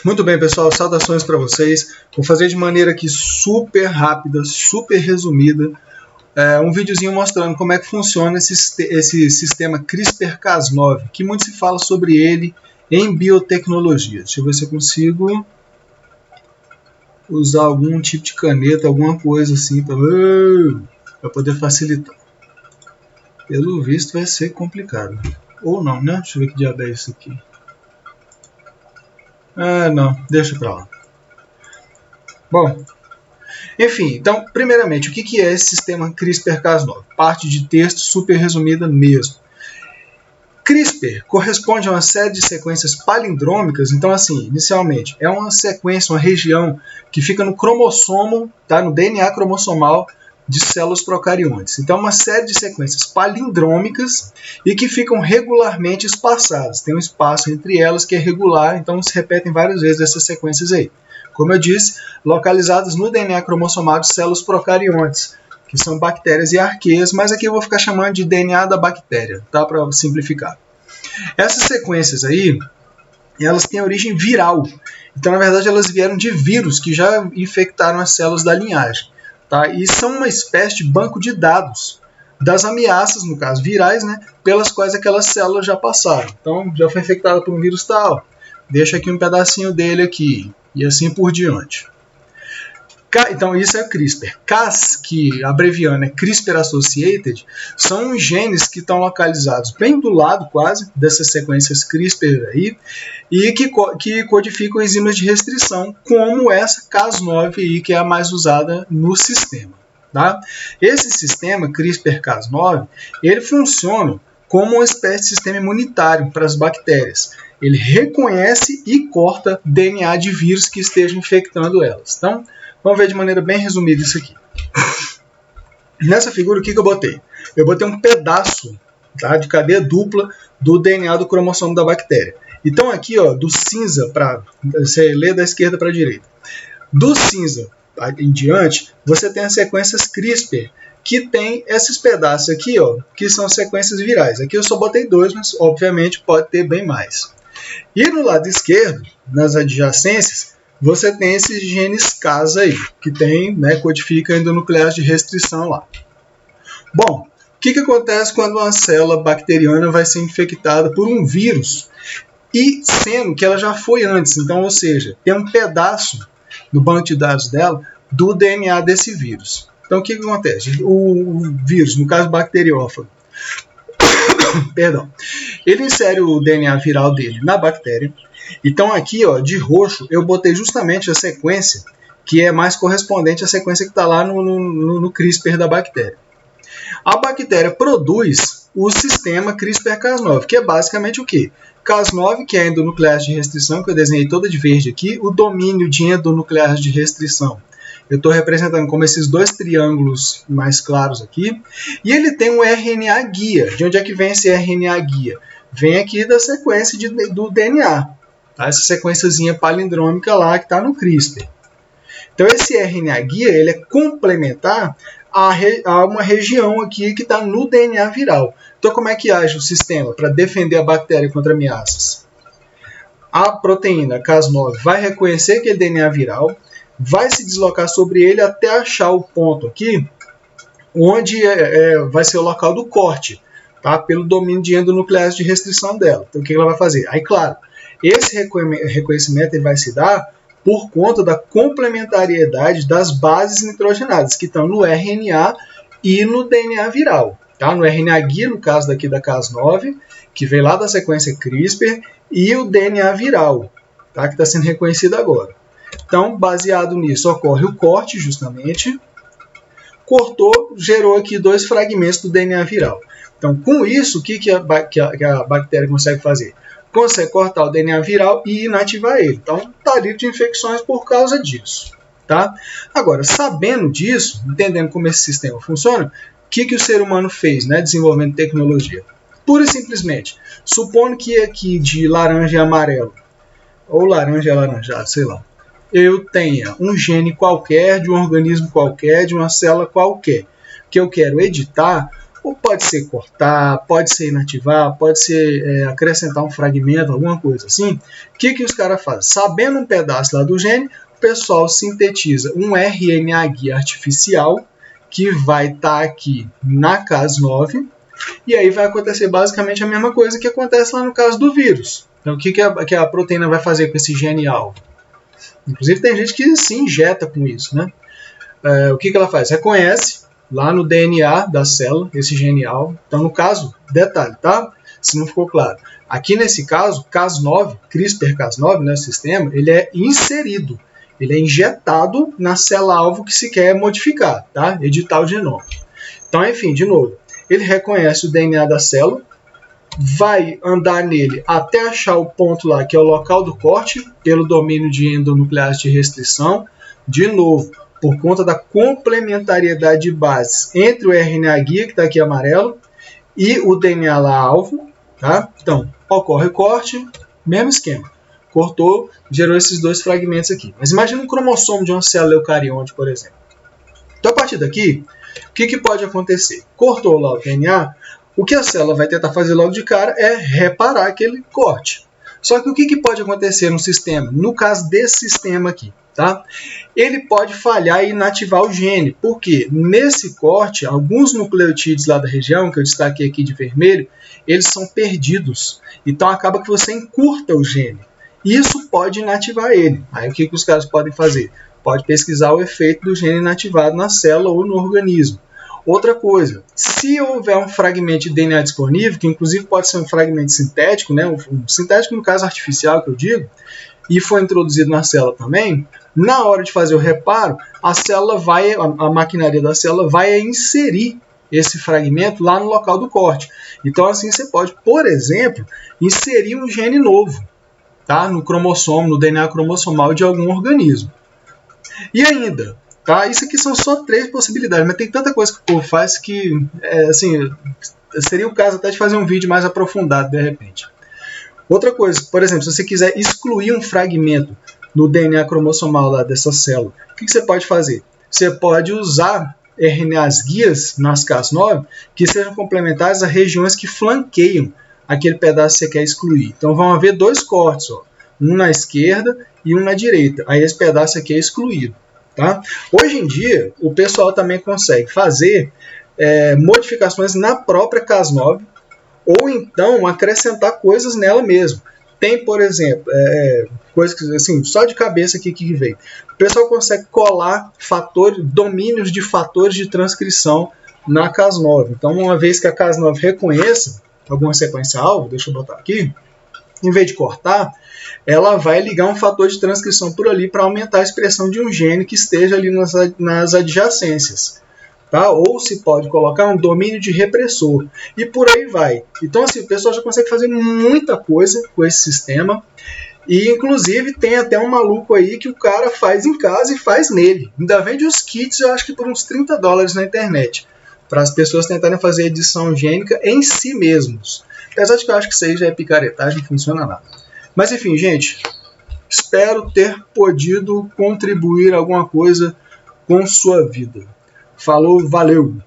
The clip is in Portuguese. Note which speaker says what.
Speaker 1: Muito bem, pessoal, saudações para vocês. Vou fazer de maneira aqui super rápida, super resumida, um videozinho mostrando como é que funciona esse sistema CRISPR-Cas9, que muito se fala sobre ele em biotecnologia. Deixa eu ver se eu consigo usar algum tipo de caneta, alguma coisa assim, para poder facilitar. Pelo visto vai ser complicado. Ou não, né? Deixa eu ver que diabo é isso aqui. Não, deixa pra lá. Bom, enfim, então, primeiramente, o que é esse sistema CRISPR-Cas9? Parte de texto super resumida mesmo. CRISPR corresponde a uma série de sequências palindrômicas, então assim, inicialmente, é uma sequência, uma região que fica no cromossomo, tá, no DNA cromossomal de células procariontes. Então, uma série de sequências palindrômicas e que ficam regularmente espaçadas. Tem um espaço entre elas que é regular, então se repetem várias vezes essas sequências aí. Como eu disse, localizadas no DNA cromossomal de células procariontes, que são bactérias e arqueias, mas aqui eu vou ficar chamando de DNA da bactéria, tá? Para simplificar. Essas sequências aí, elas têm origem viral. Então, na verdade, elas vieram de vírus que já infectaram as células da linhagem. Tá? E são uma espécie de banco de dados das ameaças, no caso virais, né, pelas quais aquelas células já passaram. Então, já foi infectada por um vírus tal, deixa aqui um pedacinho dele aqui, e assim por diante. Então, isso é CRISPR. Cas, que abreviando é CRISPR-associated, são genes que estão localizados bem do lado, quase, dessas sequências CRISPR aí, e que codificam enzimas de restrição, como essa Cas9 aí, que é a mais usada no sistema. Tá? Esse sistema CRISPR-Cas9, ele funciona como uma espécie de sistema imunitário para as bactérias. Ele reconhece e corta DNA de vírus que estejam infectando elas. Então, vamos ver de maneira bem resumida isso aqui. Nessa figura, o que eu botei? Eu botei um pedaço, tá, de cadeia dupla do DNA do cromossomo da bactéria. Então aqui, ó, do cinza para você lê da esquerda para a direita. Do cinza em diante, você tem as sequências CRISPR, que tem esses pedaços aqui, ó, que são sequências virais. Aqui eu só botei 2, mas obviamente pode ter bem mais. E no lado esquerdo, nas adjacências, você tem esses genes Cas aí, que tem, né, codifica endonuclease de restrição lá. Bom, o que acontece quando uma célula bacteriana vai ser infectada por um vírus, e sendo que ela já foi antes, então, ou seja, tem um pedaço no banco de dados dela do DNA desse vírus. Então, o que acontece? O vírus, no caso bacteriófago, perdão, ele insere o DNA viral dele na bactéria. Então aqui, ó, de roxo, eu botei justamente a sequência que é mais correspondente à sequência que está lá no CRISPR da bactéria. A bactéria produz o sistema CRISPR-Cas9, que é basicamente o quê? Cas9, que é a endonuclease de restrição, que eu desenhei toda de verde aqui, o domínio de endonuclease de restrição. Eu estou representando como esses dois triângulos mais claros aqui. E ele tem um RNA guia. De onde é que vem esse RNA guia? Vem aqui da sequência do DNA. Tá? Essa sequenciazinha palindrômica lá que está no CRISPR. Então esse RNA guia ele é complementar a uma região aqui que está no DNA viral. Então como é que age o sistema para defender a bactéria contra ameaças? A proteína Cas9 vai reconhecer aquele DNA viral, vai se deslocar sobre ele até achar o ponto aqui, onde vai ser o local do corte, tá? Pelo domínio de endonuclease de restrição dela. Então o que ela vai fazer? Aí claro, esse reconhecimento ele vai se dar por conta da complementariedade das bases nitrogenadas, que estão no RNA e no DNA viral. Tá? No RNA guia, no caso daqui da Cas9, que veio lá da sequência CRISPR, e o DNA viral, tá? Que está sendo reconhecido agora. Então, baseado nisso, ocorre o corte, justamente. Cortou, gerou aqui 2 fragmentos do DNA viral. Então, com isso, o que a bactéria consegue fazer? Consegue cortar o DNA viral e inativar ele. Então, está livre de infecções por causa disso. Tá? Agora, sabendo disso, entendendo como esse sistema funciona, o que o ser humano fez, né, desenvolvendo tecnologia? Pura e simplesmente, supondo que aqui de laranja e amarelo, ou laranja e alaranjado, sei lá, eu tenha um gene qualquer, de um organismo qualquer, de uma célula qualquer, que eu quero editar, Ou pode ser cortar, pode ser inativar, pode ser acrescentar um fragmento, alguma coisa assim. O que os caras fazem? Sabendo um pedaço lá do gene, o pessoal sintetiza um RNA guia artificial que vai estar aqui na Cas9, e aí vai acontecer basicamente a mesma coisa que acontece lá no caso do vírus. Então, o que a proteína vai fazer com esse gene alvo? Inclusive, tem gente que se injeta com isso, né? O que ela faz? Reconhece lá no DNA da célula esse gene alvo. Então, no caso, detalhe, tá? Se não ficou claro. Aqui nesse caso, Cas9, CRISPR-Cas9, né, o sistema, ele é inserido. Ele é injetado na célula-alvo que se quer modificar, tá? Editar o genoma. Então, enfim, de novo, ele reconhece o DNA da célula, vai andar nele até achar o ponto lá, que é o local do corte, pelo domínio de endonuclease de restrição. De novo, por conta da complementariedade de bases entre o RNA guia, que está aqui amarelo, e o DNA lá alvo. Tá? Então, ocorre o corte, mesmo esquema. Cortou, gerou esses dois fragmentos aqui. Mas imagina um cromossomo de uma célula eucarionte, por exemplo. Então, a partir daqui, o que pode acontecer? Cortou lá o DNA, o que a célula vai tentar fazer logo de cara é reparar aquele corte. Só que o que pode acontecer no sistema? No caso desse sistema aqui, tá? Ele pode falhar e inativar o gene. Por quê? Nesse corte, alguns nucleotídeos lá da região, que eu destaquei aqui de vermelho, eles são perdidos. Então acaba que você encurta o gene. Isso pode inativar ele. Aí o que os caras podem fazer? Pode pesquisar o efeito do gene inativado na célula ou no organismo. Outra coisa, se houver um fragmento de DNA disponível, que inclusive pode ser um fragmento sintético, né, um sintético no caso artificial que eu digo, e foi introduzido na célula também, na hora de fazer o reparo, a maquinaria da célula vai inserir esse fragmento lá no local do corte. Então assim você pode, por exemplo, inserir um gene novo, tá, no cromossomo, no DNA cromossomal de algum organismo. E ainda, tá? Isso aqui são só 3 possibilidades, mas tem tanta coisa que o povo faz que, assim, seria o caso até de fazer um vídeo mais aprofundado, de repente. Outra coisa, por exemplo, se você quiser excluir um fragmento no DNA cromossomal lá dessa célula, o que você pode fazer? Você pode usar RNAs guias nas Cas9 que sejam complementares a regiões que flanqueiam aquele pedaço que você quer excluir. Então vão haver 2 cortes, ó, um na esquerda e um na direita. Aí esse pedaço aqui é excluído. Tá? Hoje em dia, o pessoal também consegue fazer modificações na própria Cas9 ou então acrescentar coisas nela mesmo. Tem, por exemplo, coisas que, assim, só de cabeça aqui que veio. O pessoal consegue colar domínios de fatores de transcrição na Cas9. Então, uma vez que a Cas9 reconheça alguma sequência-alvo, deixa eu botar aqui, em vez de cortar, ela vai ligar um fator de transcrição por ali para aumentar a expressão de um gene que esteja ali nas adjacências. Tá? Ou se pode colocar um domínio de repressor. E por aí vai. Então, assim, o pessoal já consegue fazer muita coisa com esse sistema. E, inclusive, tem até um maluco aí que o cara faz em casa e faz nele. Ainda vende os kits, eu acho que por uns $30 na internet. Para as pessoas tentarem fazer edição gênica em si mesmos. Apesar de que eu acho que isso aí já é picaretagem, não funciona nada. Mas enfim, gente, espero ter podido contribuir alguma coisa com sua vida. Falou, valeu!